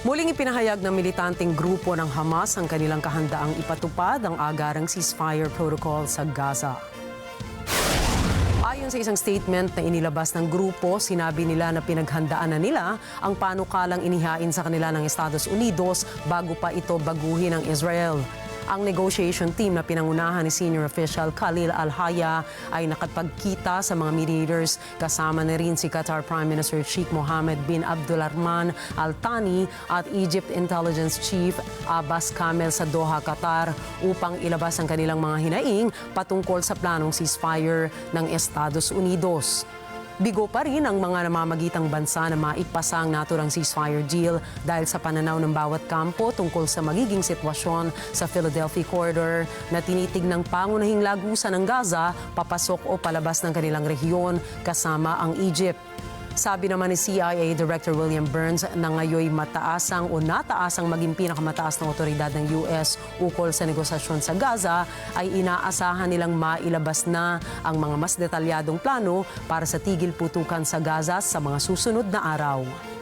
Muling ipinahayag ng militanteng grupo ng Hamas ang kanilang kahandaang ipatupad ang agarang ceasefire protocol sa Gaza. Ayon sa isang statement na inilabas ng grupo, sinabi nila na pinaghandaan na nila ang panukalang inihain sa kanila ng Estados Unidos bago pa ito baguhin ng Israel. Ang negotiation team na pinangunahan ni senior official Khalil Al-Hayya ay nakapagkita sa mga mediators. Kasama na rin si Qatar Prime Minister Sheikh Mohammed bin Abdulrahman Al Thani at Egypt Intelligence Chief Abbas Kamel sa Doha, Qatar upang ilabas ang kanilang mga hinaing patungkol sa planong ceasefire ng Estados Unidos. Bigo pa rin ang mga namamagitang bansa na maipasa ang naturang ceasefire deal dahil sa pananaw ng bawat kampo tungkol sa magiging sitwasyon sa Philadelphia Corridor na tinitignang pangunahing lagusan ng Gaza, papasok o palabas ng kanilang rehiyon kasama ang Egypt. Sabi naman ni CIA Director William Burns na ngayoy nataasang maging pinakamataas na otoridad ng US ukol sa negosasyon sa Gaza ay inaasahan nilang mailabas na ang mga mas detalyadong plano para sa tigil putukan sa Gaza sa mga susunod na araw.